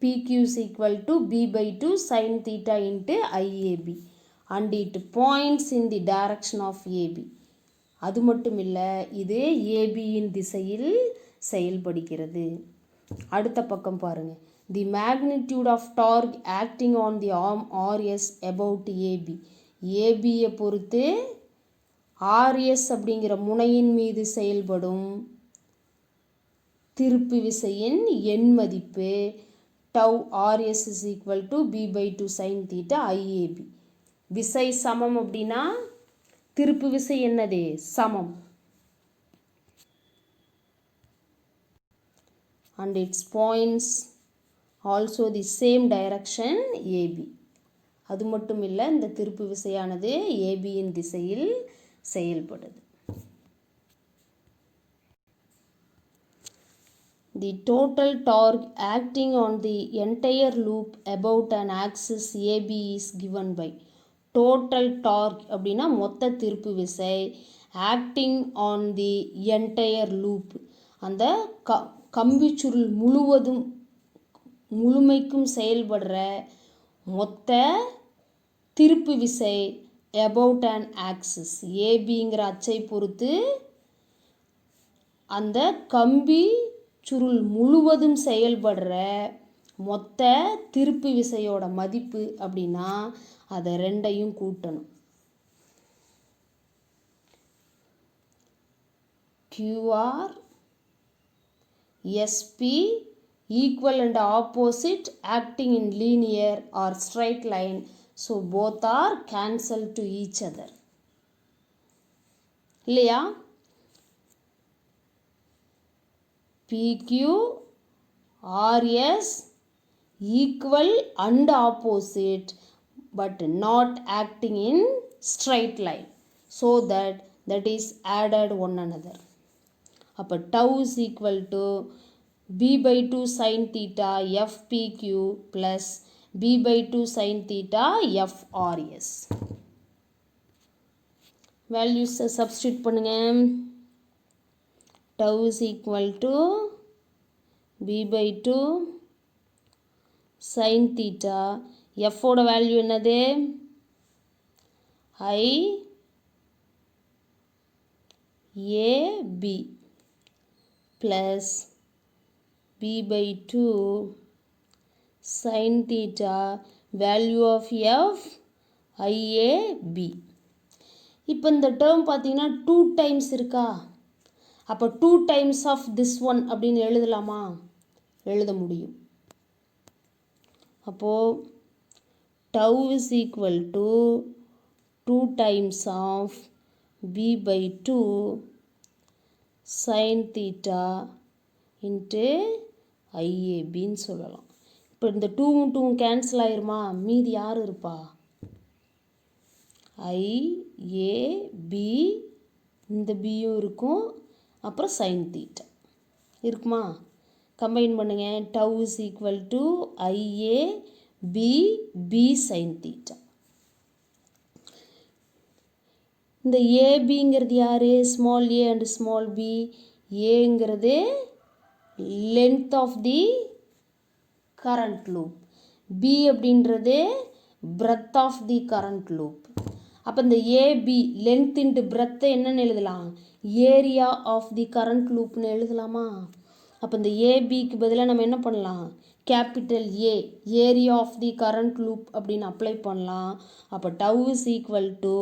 PQ is equal to B/2 sine theta into IAB and it points in the direction of AB. அது மட்டும் இல்லை, இது ABயின் திசையில் செயல்படுகிறது. அடுத்த பக்கம் பாருங்கள். The magnitude of torque acting on the arm RS about AB. ABயை பொறுத்து RS அப்படிங்கிற முனையின் மீது செயல்படும் திருப்பு விசையின் எண் மதிப்பு tau RS is equal to B/2 sin theta IAB. விசை சமம் அப்படின்னா திருப்பு விசை என்னது? சமம். And its points also the same direction AB. அது மட்டும் இல்லை, இந்த திருப்பு விசையானது ABயின் திசையில் செயல்படுது. The total torque acting on the entire loop about an axis AB is given by. Total torque அப்படின்னா மொத்த திருப்பு விசை, acting on the entire loop அந்த கம்பிச்சுருள் முழுமைக்கும் செயல்படுற மொத்த திருப்பு விசை அபவுட் அன் ஆக்சிஸ் ஏபிங்கிற அச்சை பொறுத்து அந்த கம்பி சுருள் முழுவதும் செயல்படுற மொத்த திருப்பு விசையோட மதிப்பு அப்படின்னா அதை ரெண்டையும் கூட்டணும். QR SP equal and opposite acting in linear or straight line, so both are cancelled to each other. இல்லையா? PQ RS equal and opposite but not acting in straight line, so that is added one another. அப்போ tau is equal to b/2 sin theta FPQ plus b/2 sin theta FRS. Values substitute பண்ணுங்க. tau is equal to b/2 sin theta. F ஓட value என்னது? IAB plus b/2 sin theta value of F IAB. இப்போ இந்த term பார்த்தீங்கன்னா 2 times இருக்கா? அப்போ 2 times of this one அப்படின்னு எழுதலாமா? எழுத முடியும். அப்போது tau is equal to 2 times of b/2 sin theta into IABன்னு சொல்லலாம். இப்போ இந்த 2வும் 2வும் கேன்சல் ஆயிருமா? மீதி யார் இருப்பா? IAB, இந்த பியும் இருக்கும், அப்புறம் sin theta இருக்குமா? கம்பைன் பண்ணுங்க. tau is equal to IAB B sin theta. இந்த ஏபிங்கிறது யார்? Small A and small B. ஏங்கிறது length of the current loop, B அப்படின்றது breadth of the current loop. அப்போ இந்த ஏபி லென்த் இன்ட்டு பிரெத்தை என்னன்னு எழுதலாம்? ஏரியா ஆஃப் தி கரண்ட் லூப்னு எழுதலாமா? அப்போ இந்த ஏபிக்கு பதிலாக நம்ம என்ன பண்ணலாம்? Capital A, area of the current loop அப்படின்னு அப்ளை பண்ணலாம். அப்போ tau is equal to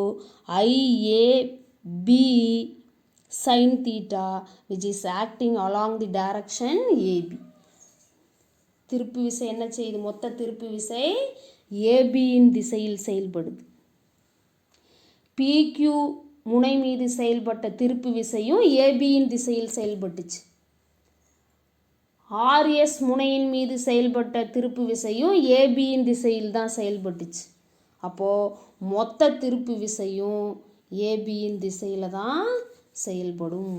IAB sin theta which is acting along the direction AB. திருப்பு விசை என்ன செய்யுது? மொத்த திருப்பு விசை ஏபியின் திசையில் செயல்படுது. PQ முனை மீது செயல்பட்ட திருப்பு விசையும் ஏபியின் திசையில் செயல்பட்டுச்சு. RS முனையின் மீது செயல்பட்ட திருப்பு விசையும் ஏபியின் திசையில் தான் செயல்பட்டுச்சு. அப்போது மொத்த திருப்பு விசையும் ஏபியின் திசையில் தான் செயல்படும்.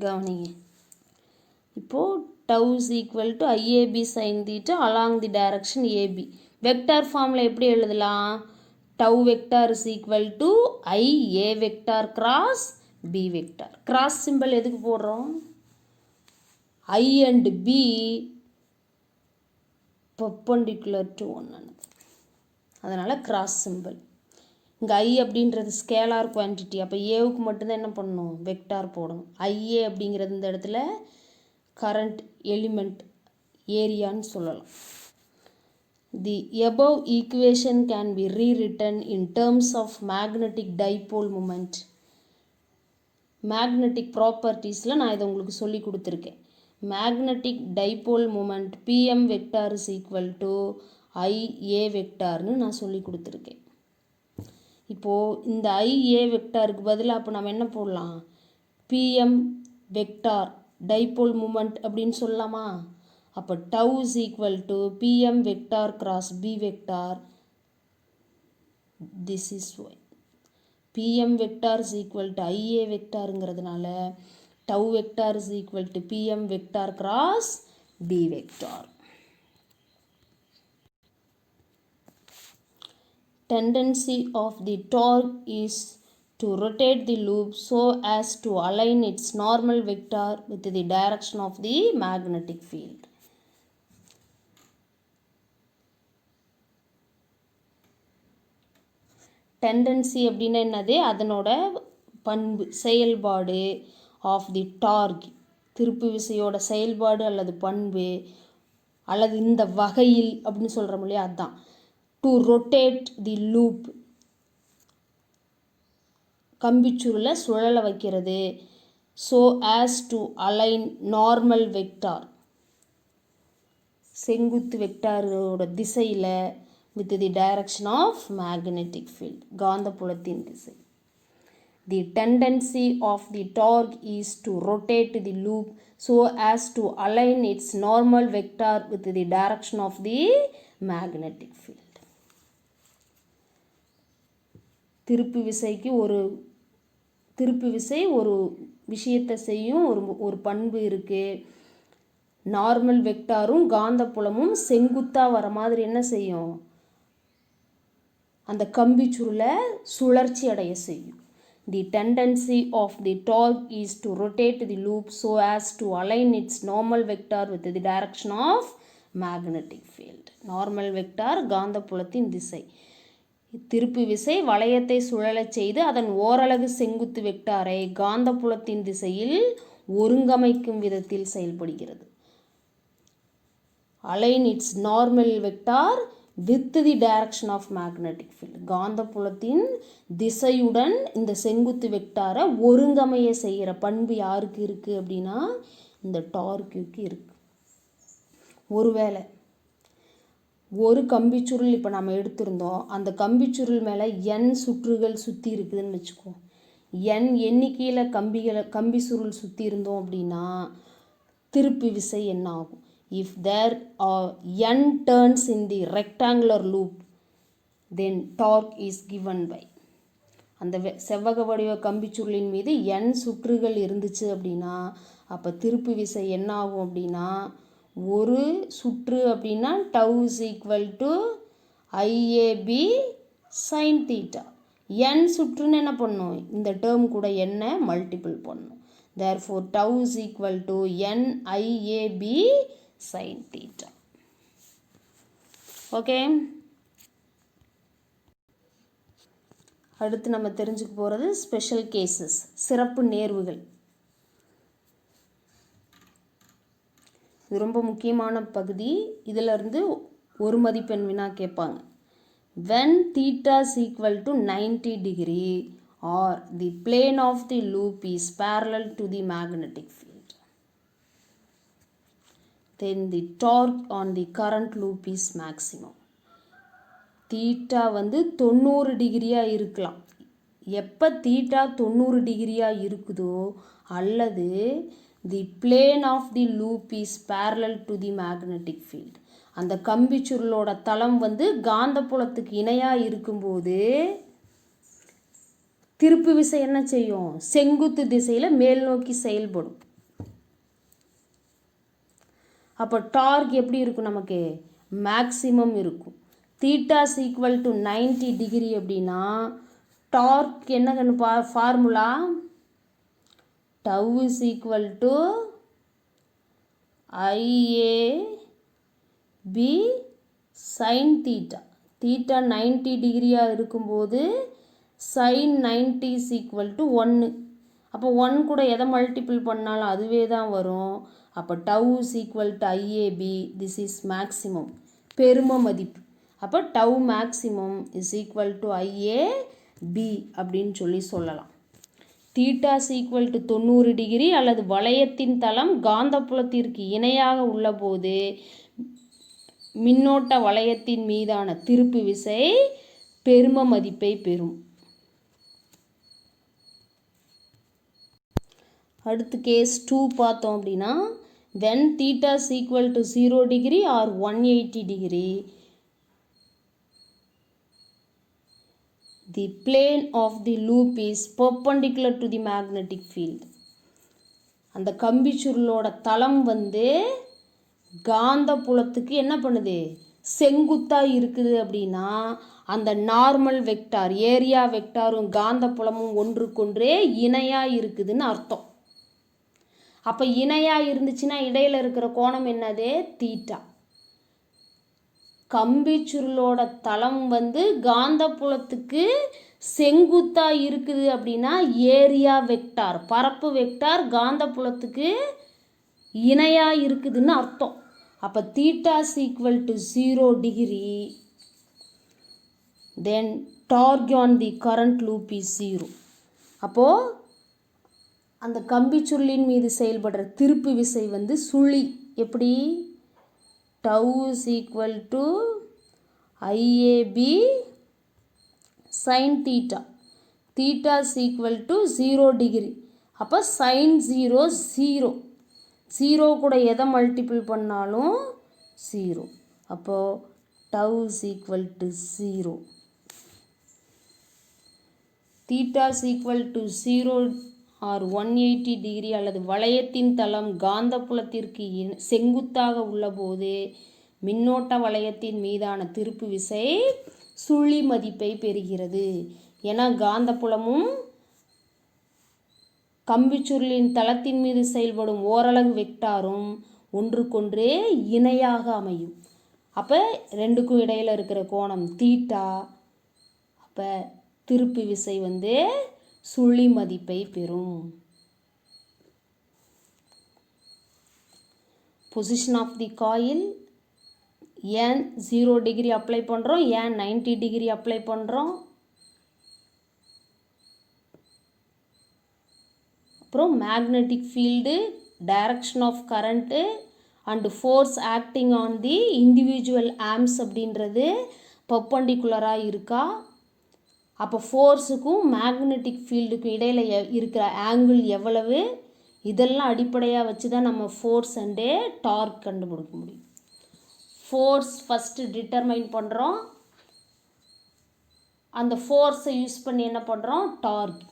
கவனிங்க. இப்போது tau is equal to IAB sin theta along the direction AB. Vector ஃபார்மில் எப்படி எழுதலாம்? tau vector is equal to IA vector cross B vector. Cross simple எதுக்கு போடுறோம்? I and B perpendicular to one another. அதனால் cross simple. இங்கே I அப்படின்றது scalar quantity. அப்போ ஏவுக்கு மட்டும்தான் என்ன பண்ணணும்? வெக்டார் போடணும். IA அப்படிங்கிறது இந்த இடத்துல கரண்ட் எலிமெண்ட் ஏரியான்னு சொல்லலாம். The above equation can be rewritten in terms of magnetic dipole moment. Magnetic ப்ராப்பர்ட்டிஸில் நான் இதை உங்களுக்கு சொல்லி கொடுத்துருக்கேன். Magnetic dipole moment PM vector is equal to IA வெக்டார்னு நான் சொல்லி கொடுத்துருக்கேன். இப்போது இந்த ஐஏ வெக்டாருக்கு பதிலாக அப்போ நம்ம என்ன போடலாம்? பிஎம் வெக்டார் டைபோல் மூமெண்ட் அப்படின்னு சொல்லலாமா? அப்போ tau is equal to PM vector cross B vector. This is why. PM vector is equal to IA vectorங்கிறதுனால tau vector is equal to PM vector cross B vector. Tendency of the torque is to rotate the loop so as to align its normal vector with the direction of the magnetic field. Tendency அப்படின்னா என்னது? அதனோட பண்பு, செயல்பாடு. Of the dark, திருப்பு விசையோட செயல்பாடு அல்லது பண்பு. அல்லது இந்த வகையில் அப்படின்னு சொல்கிறோம் இல்லையா, அதுதான். டு ரொட்டேட் தி லூப், கம்பிச்சுருளை சுழல வைக்கிறது. So as to align normal vector, செங்குத்து வெக்டாரோட திசையில் with the direction of magnetic field, காந்தப்புலத்தின் திசை. The tendency of the torque is to rotate the loop so as to align its normal vector with the direction of the magnetic field. திருப்பு விசை ஒரு விஷயத்தை செய்யும் ஒரு பண்பு இருக்குது. நார்மல் வெக்டாரும் காந்தப்புலமும் செங்குத்தாக வர மாதிரி என்ன செய்யும், அந்த கம்பி சுருளை சுழற்சி அடைய செய்யும். The tendency of the torque is to rotate the loop so as to align its normal vector with the direction of magnetic field. Normal vector காந்தப்புலத்தின் திசை. திருப்பு விசை வளையத்தை சுழலச் செய்து அதன் ஓரலகு செங்குத்து வெக்டாரை காந்தப்புலத்தின் திசையில் ஒருங்கமைக்கும் விதத்தில் செயல்படுகிறது. Align its normal vector with the direction of magnetic field. காந்தப்புலத்தின் திசையுடன் இந்த செங்குத்து வெக்டாரை ஒருங்கமைய செய்கிற பண்பு யாருக்கு இருக்குது அப்படின்னா இந்த டார்க்குக்கு இருக்குது. ஒருவேளை ஒரு கம்பிச்சுருள் இப்போ நம்ம எடுத்திருந்தோம், அந்த கம்பிச்சுருள் மேலே n சுற்றுகள் சுற்றி இருக்குதுன்னு வச்சுக்கோ. n எண்ணிக்கையில் கம்பி சுருள் சுற்றி இருந்தோம் அப்படின்னா திருப்பு விசை என்ன ஆகும்? If there are n turns in the rectangular loop, then torque is given by, அந்த செவ்வக வடிவ கம்பிச்சுருளின் மீது n சுற்றுகள் இருந்துச்சு அப்படின்னா அப்போ திருப்பு விசை என்ன ஆகும் அப்படின்னா, ஒரு சுற்று அப்படின்னா tau is equal to IAB sin theta. n சுற்றுன்னு என்ன பண்ணும், இந்த டேர்ம் கூட n மல்டிபிள் பண்ணும். therefore tau is equal to NIAB sin theta. Okay, அடுத்து நம்ம தெரிஞ்சுக்க போகிறது ஸ்பெஷல் கேசஸ், சிறப்பு நேர்வுகள். இது ரொம்ப முக்கியமான பகுதி. இதிலிருந்து ஒரு மதிப்பெண் வினா கேட்பாங்க. when theta is equal to 90 degree or the plane of the loop is parallel to the magnetic field, then the torque on the current loop is maximum. Theta 90 டிகிரியாக இருக்கலாம். எப்போ தீட்டா 90 டிகிரியாக இருக்குதோ அல்லது the plane of the loop is parallel to the magnetic field, அந்த கம்பி சுருளோட தளம் காந்தப்புலத்துக்கு இணையாக இருக்கும்போது திருப்பு விசை என்ன செய்யும், செங்குத்து திசையில் மேல் நோக்கி செயல்படும். அப்போ டார்க் எப்படி இருக்கும், நமக்கு மேக்சிமம் இருக்கும். Theta is equal to 90 degree அப்படின்னா டார்க் என்ன formula, tau is equal to IAB sin theta. Theta 90 டிகிரியாக இருக்கும்போது sin 90 இஸ் ஈக்குவல் டு 1. அப்போ 1 கூட எதை மல்டிபிள் பண்ணாலும் அதுவே தான் வரும். அப்போ tau is equal to IAB, this is maximum, பெரும மதிப்பு. அப்போ tau maximum is equal to IAB அப்படின்னு சொல்லலாம். Theta is equal to 90 degree அல்லது வளையத்தின் தளம் காந்தப்புலத்திற்கு இணையாக உள்ள போது மின்னோட்ட வளையத்தின் மீதான திருப்பு விசை பெரும மதிப்பை பெறும். அடுத்து கேஸ் 2 பார்த்தோம் அப்படின்னா, when theta is equal to 0 degree or 180 degree, the plane of the loop is perpendicular to the magnetic field. அந்த கம்பி சுருளோட தளம் காந்த புலத்துக்கு என்ன பண்ணுது, செங்குத்தாக இருக்குது அப்படின்னா அந்த நார்மல் வெக்டார், ஏரியா வெக்டாரும் காந்த புலமும் ஒன்றுக்கொன்றே இணையாக இருக்குதுன்னு அர்த்தம். அப்போ இணையாக இருந்துச்சுன்னா இடையில் இருக்கிற கோணம் என்னது, தீட்டா. கம்பி சுருளோட தளம் காந்தப்புலத்துக்கு செங்குத்தாக இருக்குது அப்படின்னா ஏரியா வெக்டார், பரப்பு வெக்டார் காந்தப்புலத்துக்கு இணையாக இருக்குதுன்னு அர்த்தம். அப்போ theta is equal to 0 degree, then torque on the current loop is 0. அப்போது அந்த கம்பி சுருளின் மீது செயல்படுற திருப்பு விசை வந்து சுழி எப்படி tau is equal to IAB sin theta, theta is equal to 0 degree. அப்போ sin 0 0, 0 கூட எதை மல்டிபிள் பண்ணாலும் 0. அப்போது tau is equal to 0. theta is equal to 0 or 180 degree அல்லது வளையத்தின் தளம் காந்தப்புலத்திற்கு செங்குத்தாக உள்ளபோது மின்னோட்ட வளையத்தின் மீதான திருப்பு விசை சுழி மதிப்பை பெறுகிறது. ஏன்னா காந்தப்புலமும் கம்பிச்சுருளின் தளத்தின் மீது செயல்படும் ஓரலகு வெக்டாரும் ஒன்றுக்கொன்று இணையாக அமையும். அப்போ ரெண்டுக்கும் இடையில் இருக்கிற கோணம் தீட்டா. அப்போ திருப்பு விசை வந்து சுழி மதிப்பை பெறும். பொசிஷன் ஆஃப் தி காயில் ஏன் 0 டிகிரி அப்ளை பண்ணுறோம், ஏன் 90 டிகிரி அப்ளை பண்ணுறோம், அப்புறம் magnetic field, direction of current and force acting on the individual arms அப்படின்றது பர்பண்டிகுலராக இருக்கா, அப்போ ஃபோர்ஸுக்கும் மேக்னெட்டிக் ஃபீல்டுக்கும் இடையில் இருக்கிற ஆங்கிள் எவ்வளவு, இதெல்லாம் அடிப்படையாக வச்சு தான் நம்ம ஃபோர்ஸ் அண்டு டார்க் கண்டுபிடிக்க முடியும். ஃபோர்ஸ் ஃபஸ்ட்டு டிட்டர்மைன் பண்ணுறோம், அந்த ஃபோர்ஸை யூஸ் பண்ணி என்ன பண்ணுறோம், டார்க்.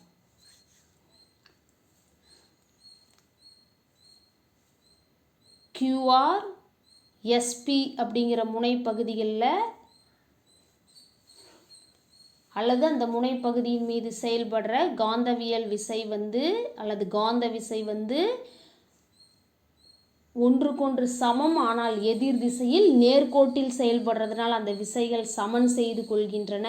QR SP அப்படிங்கிற முனைப்பகுதிகளில் அல்லது அந்த முனைப்பகுதியின் மீது செயல்படுற காந்தவியல் விசை வந்து அல்லது காந்த விசை வந்து ஒன்றுக்கொன்று சமம், ஆனால் எதிர் திசையில் நேர்கோட்டில் செயல்படுறதுனால அந்த விசைகள் சமன் செய்து கொள்கின்றன.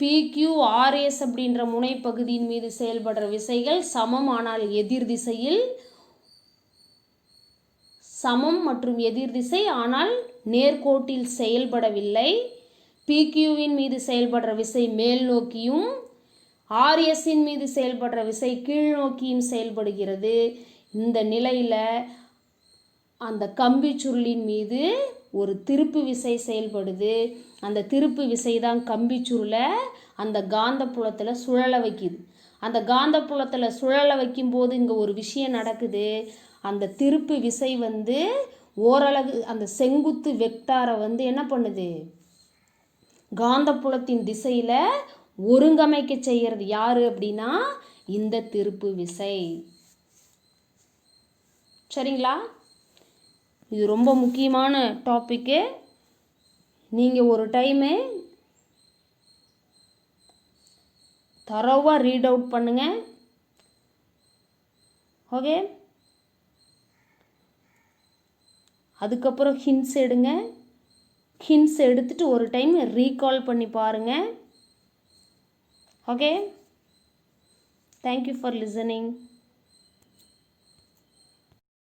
PQRS அப்படின்ற முனைப்பகுதியின் மீது செயல்படுற விசைகள் சமம், ஆனால் எதிர் திசையில் சமம் மற்றும் எதிர் திசை, ஆனால் நேர்கோட்டில் செயல்படவில்லை. PQவின் மீது செயல்படுற விசை மேல் நோக்கியும் RSன் மீது செயல்படுற விசை கீழ் நோக்கியும் செயல்படுகிறது. இந்த நிலையில் அந்த கம்பி சுருளின் மீது ஒரு திருப்பு விசை செயல்படுது. அந்த திருப்பு விசை தான் கம்பி சுருளை அந்த காந்தப்புலத்தில் சுழல வைக்குது. அந்த காந்தப்புலத்தில் சுழல வைக்கும்போது இங்கே ஒரு விஷயம் நடக்குது. அந்த திருப்பு விசை வந்து ஓரளவு அந்த செங்குத்து வெக்டாரை வந்து என்ன பண்ணுது, காந்தப்புலத்தின் திசையில் ஒருங்கமைக்க செய்கிறது யார் அப்படின்னா இந்த திருப்பு விசை. சரிங்களா? இது ரொம்ப முக்கியமான டாப்பிக்கு. நீங்கள் ஒரு டைமு தரோவாக ரீட் அவுட் பண்ணுங்கள். ஓகே, அதுக்கப்புறம் ஹிண்ட்ஸ் எடுங்க. ஹிண்ட்ஸ் எடுத்துகிட்டு ஒரு டைம் ரீகால் பண்ணி பாருங்கள். Okay, thank you for listening.